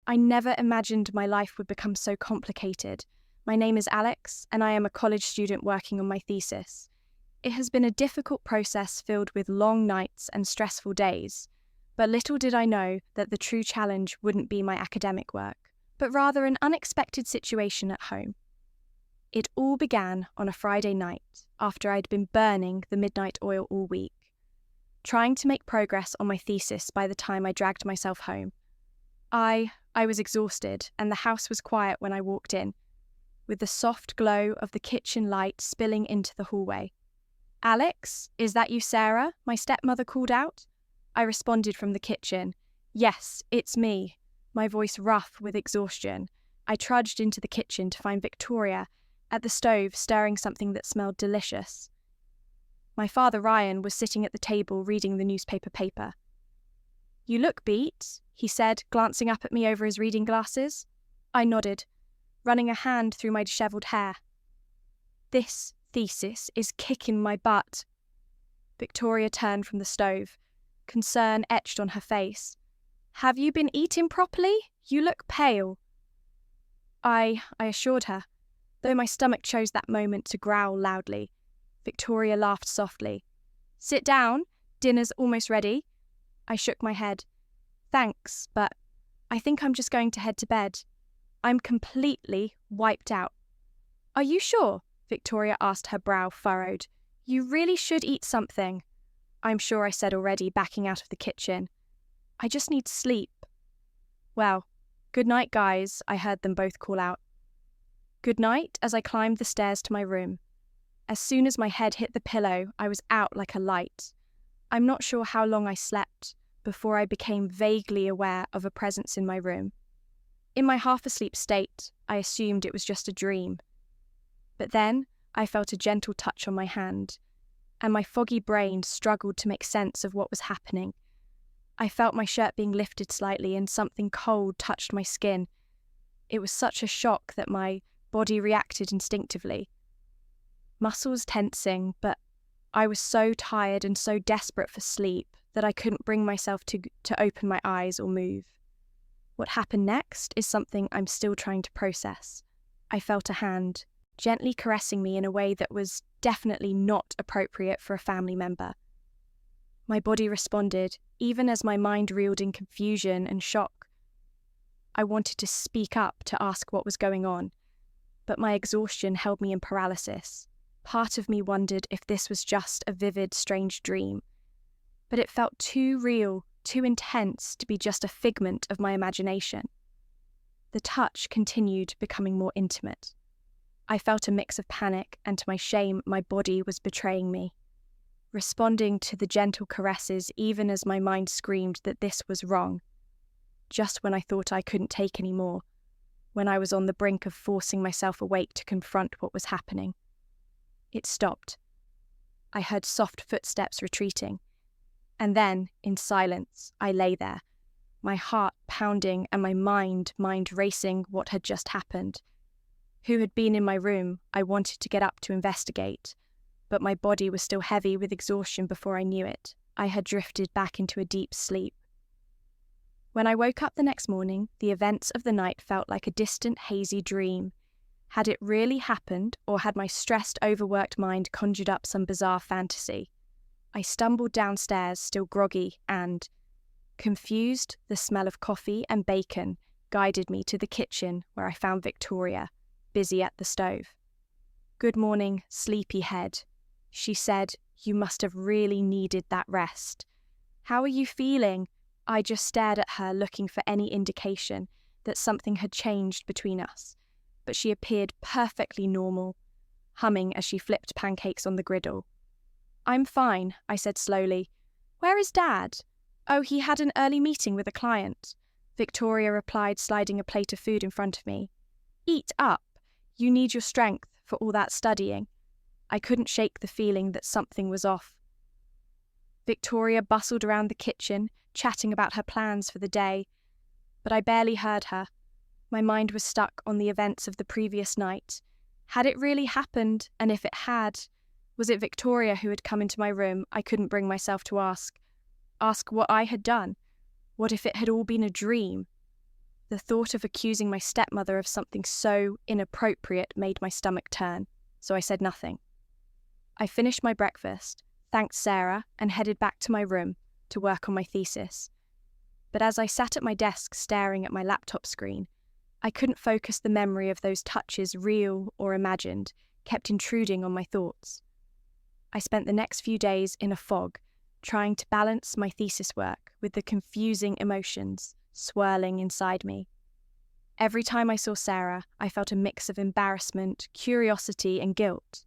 I never imagined my life would become so complicated. My name is Alex, and I am a college student working on my thesis. It has been a difficult process filled with long nights and stressful days, but little did I know that the true challenge wouldn't be my academic work, but rather an unexpected situation at home. It all began on a Friday night, after I'd been burning the midnight oil all week, trying to make progress on my thesis by the time I dragged myself home. I was exhausted, and the house was quiet when I walked in, with the soft glow of the kitchen light spilling into the hallway. "Alex, is that you, Sarah?" my stepmother called out. I responded from the kitchen. "Yes, it's me," my voice rough with exhaustion. I trudged into the kitchen to find Victoria at the stove stirring something that smelled delicious. My father, Ryan, was sitting at the table reading the newspaper paper. "You look beat," he said, glancing up at me over his reading glasses. I nodded, running a hand through my dishevelled hair. "This thesis is kicking my butt." Victoria turned from the stove, concern etched on her face. "Have you been eating properly? You look pale." I assured her, though my stomach chose that moment to growl loudly. Victoria laughed softly. "Sit down, dinner's almost ready." I shook my head. "Thanks, but I think I'm just going to head to bed. I'm completely wiped out." "Are you sure?" Victoria asked, her brow furrowed. "You really should eat something." "I'm sure," I said already, backing out of the kitchen. "I just need sleep." "Well, good night, guys," I heard them both call out. Good night as I climbed the stairs to my room. As soon as my head hit the pillow, I was out like a light. I'm not sure how long I slept before I became vaguely aware of a presence in my room. In my half-asleep state, I assumed it was just a dream. But then I felt a gentle touch on my hand, and my foggy brain struggled to make sense of what was happening. I felt my shirt being lifted slightly and something cold touched my skin. It was such a shock that my body reacted instinctively. Muscles tensing, but I was so tired and so desperate for sleep that I couldn't bring myself to open my eyes or move. What happened next is something I'm still trying to process. I felt a hand gently caressing me in a way that was definitely not appropriate for a family member. My body responded, even as my mind reeled in confusion and shock. I wanted to speak up to ask what was going on, but my exhaustion held me in paralysis. Part of me wondered if this was just a vivid, strange dream, but it felt too real, too intense to be just a figment of my imagination. The touch continued, becoming more intimate. I felt a mix of panic, and to my shame, my body was betraying me, responding to the gentle caresses even as my mind screamed that this was wrong. Just when I thought I couldn't take any more, when I was on the brink of forcing myself awake to confront what was happening. It stopped. I heard soft footsteps retreating, and then, in silence, I lay there, my heart pounding and my mind racing what had just happened. Who had been in my room? I wanted to get up to investigate, but my body was still heavy with exhaustion before I knew it. I had drifted back into a deep sleep. When I woke up the next morning, the events of the night felt like a distant, hazy dream. Had it really happened, or had my stressed, overworked mind conjured up some bizarre fantasy? I stumbled downstairs, still groggy, and, confused, the smell of coffee and bacon guided me to the kitchen where I found Victoria, busy at the stove. "Good morning, sleepyhead," she said. "You must have really needed that rest. How are you feeling?" I just stared at her, looking for any indication that something had changed between us, but she appeared perfectly normal, humming as she flipped pancakes on the griddle. "I'm fine," I said slowly. "Where is Dad?" "Oh, he had an early meeting with a client," Victoria replied, sliding a plate of food in front of me. "Eat up. You need your strength for all that studying." I couldn't shake the feeling that something was off. Victoria bustled around the kitchen, chatting about her plans for the day, but I barely heard her. My mind was stuck on the events of the previous night. Had it really happened? And if it had, was it Victoria who had come into my room? I couldn't bring myself to ask what I had done. What if it had all been a dream? The thought of accusing my stepmother of something so inappropriate made my stomach turn, so I said nothing. I finished my breakfast, thanked Sarah, and headed back to my room to work on my thesis. But as I sat at my desk staring at my laptop screen, I couldn't focus. The memory of those touches, real or imagined, kept intruding on my thoughts. I spent the next few days in a fog, trying to balance my thesis work with the confusing emotions swirling inside me. Every time I saw Sarah, I felt a mix of embarrassment, curiosity, and guilt.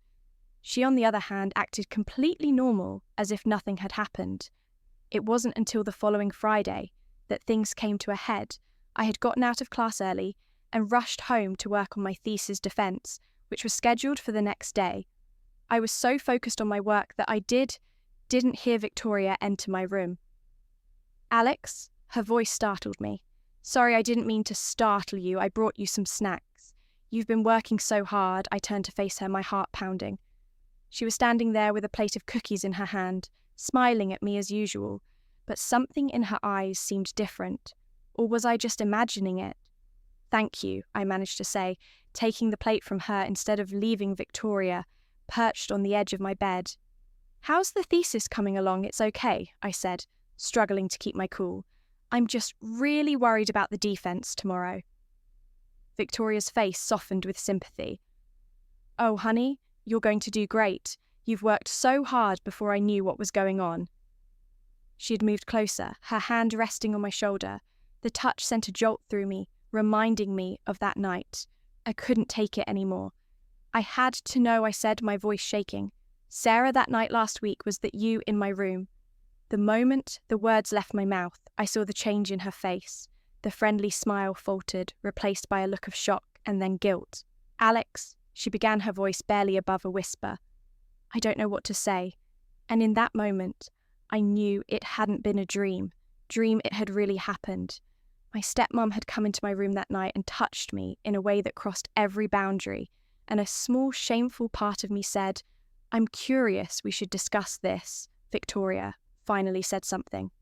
She, on the other hand, acted completely normal, as if nothing had happened. It wasn't until the following Friday that things came to a head. I had gotten out of class early and rushed home to work on my thesis defense, which was scheduled for the next day. I was so focused on my work that I didn't hear Victoria enter my room. "Alex?" Her voice startled me. "Sorry, I didn't mean to startle you. I brought you some snacks. You've been working so hard." I turned to face her, my heart pounding. She was standing there with a plate of cookies in her hand, smiling at me as usual, but something in her eyes seemed different. Or was I just imagining it? "Thank you," I managed to say, taking the plate from her instead of leaving Victoria perched on the edge of my bed. "How's the thesis coming along?" "It's okay," I said, struggling to keep my cool. "I'm just really worried about the defense tomorrow." Victoria's face softened with sympathy. "Oh, honey, you're going to do great. You've worked so hard before I knew what was going on." She had moved closer, her hand resting on my shoulder. The touch sent a jolt through me, reminding me of that night. I couldn't take it anymore. "I had to know," I said, my voice shaking. "Sarah, that night last week was that you in my room." The moment the words left my mouth, I saw the change in her face. The friendly smile faltered, replaced by a look of shock and then guilt. "Alex," she began, her voice barely above a whisper. I don't know what to say. And in that moment, I knew it hadn't been a dream. It had really happened. My stepmom had come into my room that night and touched me in a way that crossed every boundary, and a small, shameful part of me said, "I'm curious we should discuss this." Victoria finally said something.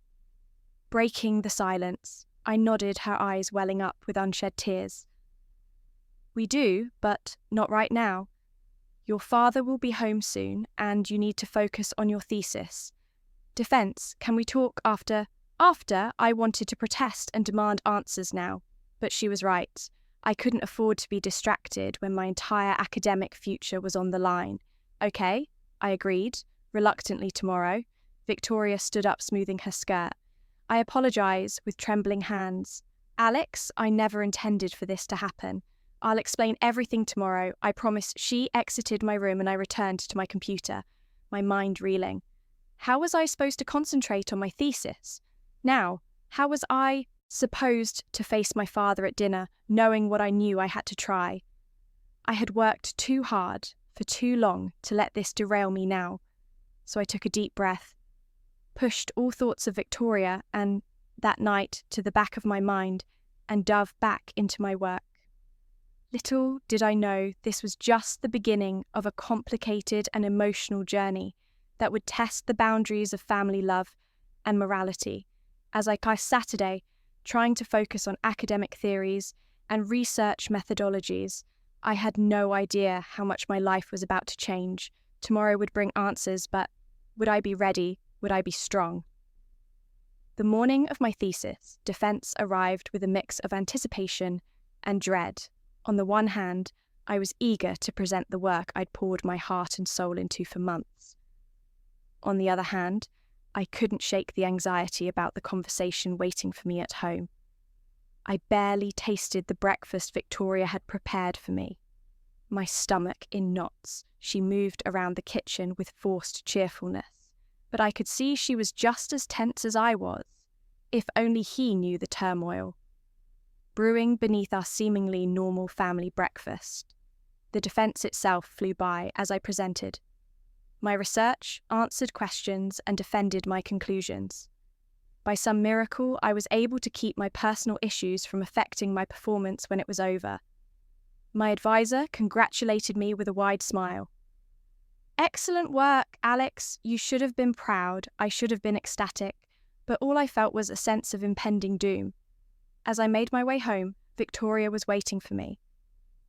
Breaking the silence, I nodded, her eyes welling up with unshed tears. "We do, but not right now. Your father will be home soon, and you need to focus on your thesis. Defense, can we talk after?" I wanted to protest and demand answers now, but she was right. I couldn't afford to be distracted when my entire academic future was on the line. "Okay," I agreed, reluctantly. "Tomorrow." Victoria stood up, smoothing her skirt. I apologise with trembling hands. "Alex, I never intended for this to happen. I'll explain everything tomorrow, I promise." She exited my room and I returned to my computer, my mind reeling. How was I supposed to concentrate on my thesis? Now, how was I supposed to face my father at dinner, knowing what I knew I had to try? I had worked too hard for too long to let this derail me now. So I took a deep breath, pushed all thoughts of Victoria and that night to the back of my mind, and dove back into my work. Little did I know this was just the beginning of a complicated and emotional journey that would test the boundaries of family love and morality. As I passed Saturday, trying to focus on academic theories and research methodologies, I had no idea how much my life was about to change. Tomorrow would bring answers, but would I be ready? Would I be strong? The morning of my thesis, defense arrived with a mix of anticipation and dread. On the one hand, I was eager to present the work I'd poured my heart and soul into for months. On the other hand, I couldn't shake the anxiety about the conversation waiting for me at home. I barely tasted the breakfast Victoria had prepared for me. My stomach in knots, she moved around the kitchen with forced cheerfulness, but I could see she was just as tense as I was. If only he knew the turmoil brewing beneath our seemingly normal family breakfast. The defense itself flew by as I presented. My research answered questions and defended my conclusions. By some miracle, I was able to keep my personal issues from affecting my performance when it was over. My advisor congratulated me with a wide smile. "Excellent work, Alex. You should have been proud. I should have been ecstatic, but all I felt was a sense of impending doom. As I made my way home, Victoria was waiting for me.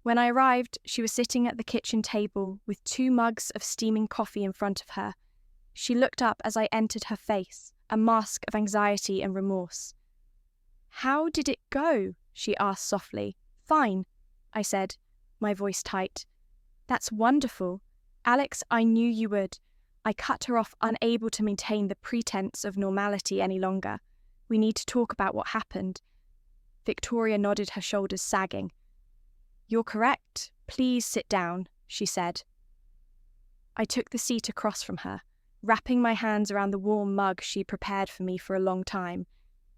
When I arrived, she was sitting at the kitchen table with 2 mugs of steaming coffee in front of her. She looked up as I entered her face, a mask of anxiety and remorse. "How did it go?" she asked softly. "Fine," I said, my voice tight. "That's wonderful. Alex, I knew you would." I cut her off, unable to maintain the pretense of normality any longer. "We need to talk about what happened." Victoria nodded, her shoulders sagging. "You're correct. Please sit down," she said. I took the seat across from her, wrapping my hands around the warm mug she prepared for me for a long time.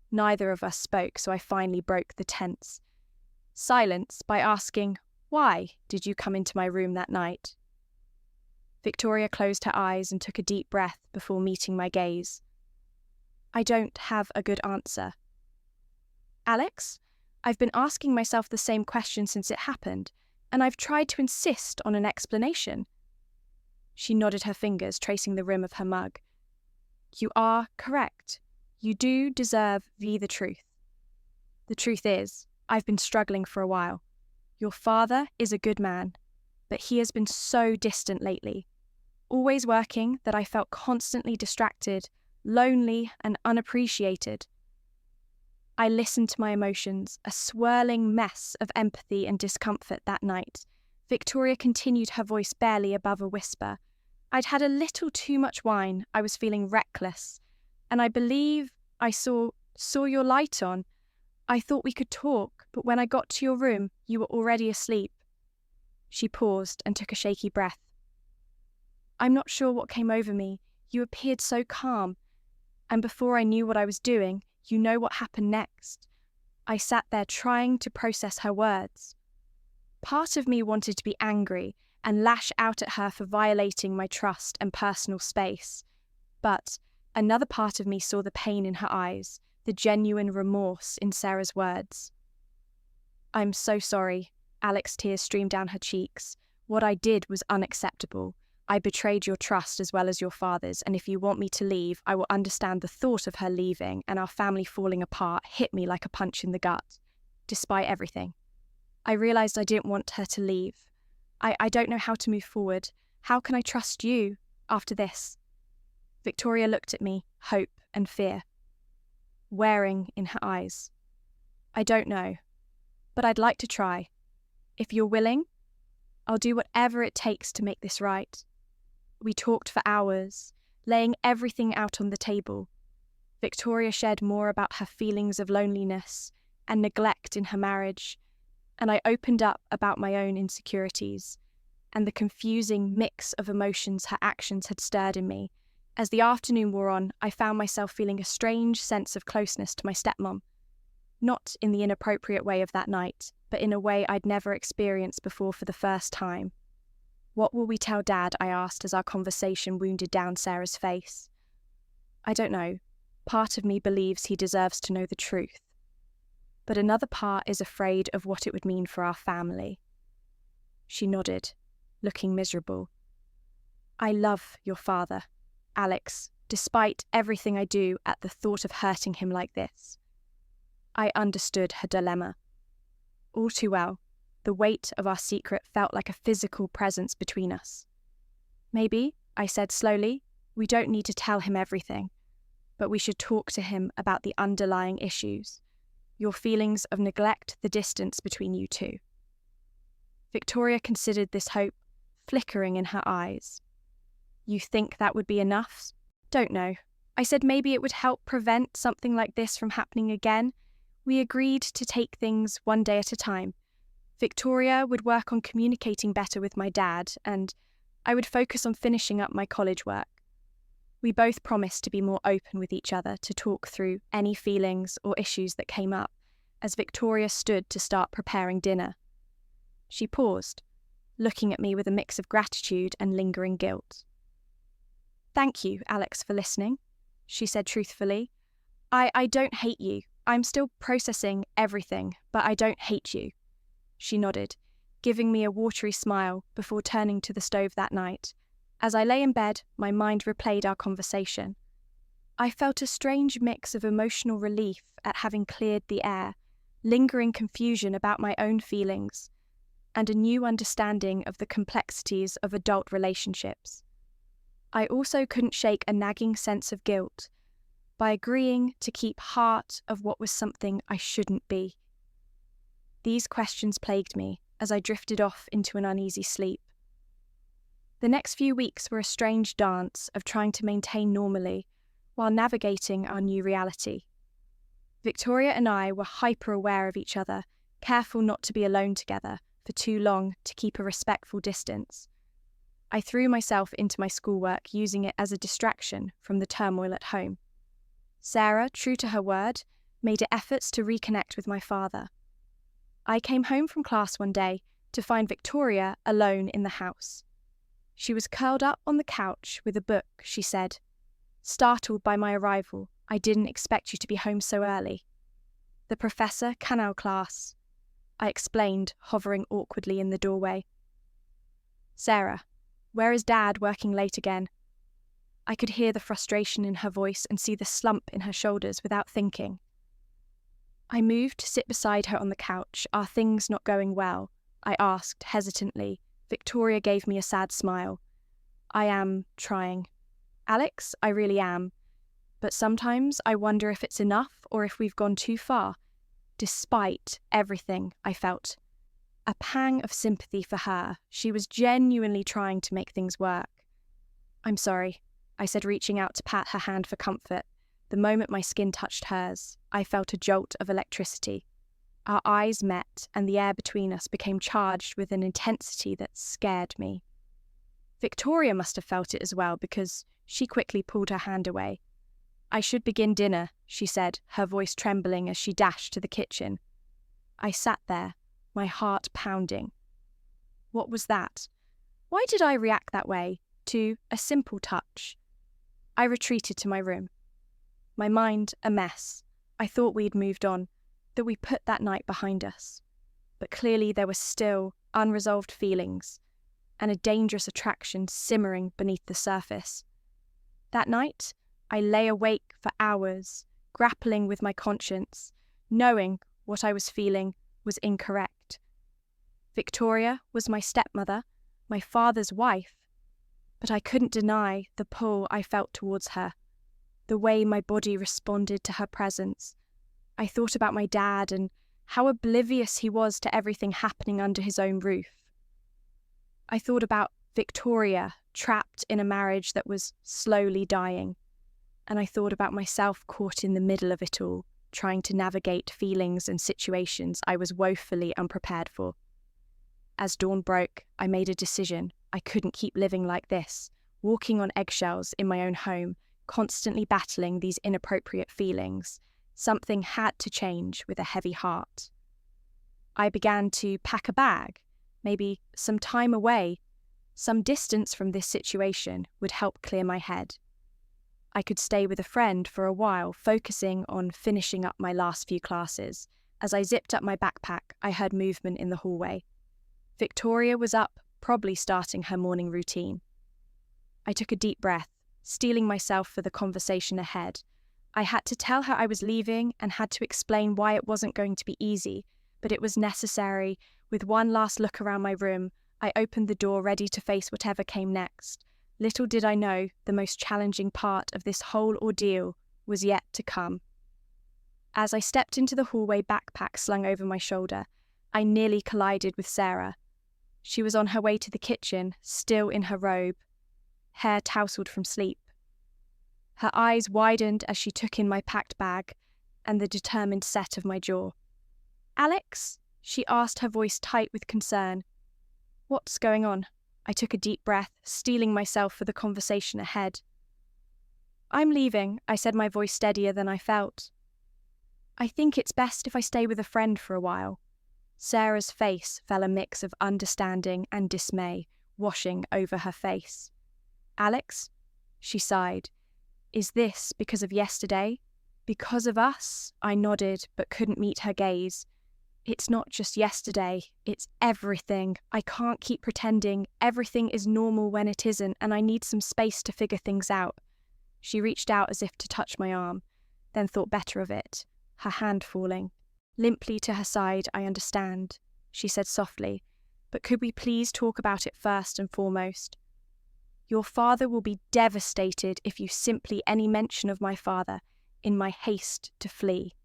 Neither of us spoke, so I finally broke the tense silence by asking, "Why did you come into my room that night?" Victoria closed her eyes and took a deep breath before meeting my gaze. "I don't have a good answer." "Alex, I've been asking myself the same question since it happened, and I've tried to insist on an explanation." She nodded her fingers, tracing the rim of her mug. "You are correct. You do deserve the truth. The truth is, I've been struggling for a while. Your father is a good man, but he has been so distant lately. Always working that I felt constantly distracted, lonely, and unappreciated." I listened to my emotions, a swirling mess of empathy and discomfort that night. Victoria continued, her voice barely above a whisper. "I'd had a little too much wine. I was feeling reckless. And I believe I saw your light on. I thought we could talk, but when I got to your room, you were already asleep." She paused and took a shaky breath. "I'm not sure what came over me. You appeared so calm. And before I knew what I was doing, you know what happened next." I sat there trying to process her words. Part of me wanted to be angry and lash out at her for violating my trust and personal space. But another part of me saw the pain in her eyes, the genuine remorse in Sarah's words. "I'm so sorry." Alex's tears streamed down her cheeks. "What I did was unacceptable. I betrayed your trust as well as your father's, and if you want me to leave, I will understand." The thought of her leaving and our family falling apart hit me like a punch in the gut. Despite everything, I realized I didn't want her to leave. I don't know how to move forward. How can I trust you after this? Victoria looked at me, hope and fear wearing in her eyes. "I don't know, but I'd like to try. If you're willing, I'll do whatever it takes to make this right." We talked for hours, laying everything out on the table. Victoria shared more about her feelings of loneliness and neglect in her marriage, and I opened up about my own insecurities and the confusing mix of emotions her actions had stirred in me. As the afternoon wore on, I found myself feeling a strange sense of closeness to my stepmom. Not in the inappropriate way of that night, but in a way I'd never experienced before for the first time. "What will we tell Dad?" I asked as our conversation wounded down Sarah's face. "I don't know. Part of me believes he deserves to know the truth. But another part is afraid of what it would mean for our family." She nodded, looking miserable. "I love your father, Alex, despite everything I do at the thought of hurting him like this." I understood her dilemma. All too well, the weight of our secret felt like a physical presence between us. "Maybe," I said slowly, "we don't need to tell him everything, but we should talk to him about the underlying issues. Your feelings of neglect, the distance between you two." Victoria considered this hope flickering in her eyes. "You think that would be enough?" "Don't know." I said maybe it would help prevent something like this from happening again. We agreed to take things one day at a time. Victoria would work on communicating better with my dad, and I would focus on finishing up my college work. We both promised to be more open with each other, to talk through any feelings or issues that came up, as Victoria stood to start preparing dinner. She paused, looking at me with a mix of gratitude and lingering guilt. "Thank you, Alex, for listening," she said truthfully. I don't hate you. I'm still processing everything, but I don't hate you." She nodded, giving me a watery smile before turning to the stove that night. As I lay in bed, my mind replayed our conversation. I felt a strange mix of emotional relief at having cleared the air, lingering confusion about my own feelings, and a new understanding of the complexities of adult relationships. I also couldn't shake a nagging sense of guilt by agreeing to keep heart of what was something I shouldn't be. These questions plagued me as I drifted off into an uneasy sleep. The next few weeks were a strange dance of trying to maintain normally while navigating our new reality. Victoria and I were hyper-aware of each other, careful not to be alone together for too long to keep a respectful distance. I threw myself into my schoolwork, using it as a distraction from the turmoil at home. Sarah, true to her word, made efforts to reconnect with my father. I came home from class one day to find Victoria alone in the house. She was curled up on the couch with a book, she said. Startled by my arrival, I didn't expect you to be home so early. The Professor Canal class, I explained, hovering awkwardly in the doorway. Sarah, where is Dad working late again? I could hear the frustration in her voice and see the slump in her shoulders without thinking. I moved to sit beside her on the couch. Are things not going well? I asked hesitantly. Victoria gave me a sad smile. I am trying. Alex, I really am. But sometimes I wonder if it's enough or if we've gone too far. Despite everything, I felt a pang of sympathy for her. She was genuinely trying to make things work. I'm sorry, I said, reaching out to pat her hand for comfort. The moment my skin touched hers, I felt a jolt of electricity. Our eyes met, and the air between us became charged with an intensity that scared me. Victoria must have felt it as well, because she quickly pulled her hand away. I should begin dinner, she said, her voice trembling as she dashed to the kitchen. I sat there, my heart pounding. What was that? Why did I react that way to a simple touch? I retreated to my room. My mind a mess. I thought we'd moved on, that we put that night behind us. But clearly there were still unresolved feelings and a dangerous attraction simmering beneath the surface. That night, I lay awake for hours, grappling with my conscience, knowing what I was feeling was incorrect. Victoria was my stepmother, my father's wife, but I couldn't deny the pull I felt towards her, the way my body responded to her presence. I thought about my dad and how oblivious he was to everything happening under his own roof. I thought about Victoria trapped in a marriage that was slowly dying, and I thought about myself caught in the middle of it all, trying to navigate feelings and situations I was woefully unprepared for. As dawn broke, I made a decision. I couldn't keep living like this, walking on eggshells in my own home, constantly battling these inappropriate feelings. Something had to change with a heavy heart. I began to pack a bag, maybe some time away. Some distance from this situation would help clear my head. I could stay with a friend for a while, focusing on finishing up my last few classes. As I zipped up my backpack, I heard movement in the hallway. Victoria was up, probably starting her morning routine. I took a deep breath, steeling myself for the conversation ahead. I had to tell her I was leaving and had to explain why it wasn't going to be easy, but it was necessary. With one last look around my room, I opened the door, ready to face whatever came next. Little did I know, the most challenging part of this whole ordeal was yet to come. As I stepped into the hallway, backpack slung over my shoulder, I nearly collided with Sarah. She was on her way to the kitchen, still in her robe, hair tousled from sleep. Her eyes widened as she took in my packed bag and the determined set of my jaw. "Alex?" she asked, her voice tight with concern. "What's going on?" I took a deep breath, steeling myself for the conversation ahead. "I'm leaving," I said, my voice steadier than I felt. "I think it's best if I stay with a friend for a while." Sarah's face fell, a mix of understanding and dismay washing over her face. "Alex?" she sighed. "Is this because of yesterday? Because of us?" I nodded, but couldn't meet her gaze. "It's not just yesterday, it's everything. I can't keep pretending everything is normal when it isn't, and I need some space to figure things out." She reached out as if to touch my arm, then thought better of it, her hand falling. Limply to her side, "I understand," she said softly, "but could we please talk about it first and foremost? Your father will be devastated if you simply any mention of my father in my haste to flee.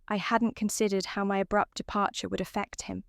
I hadn't considered how my abrupt departure would affect him."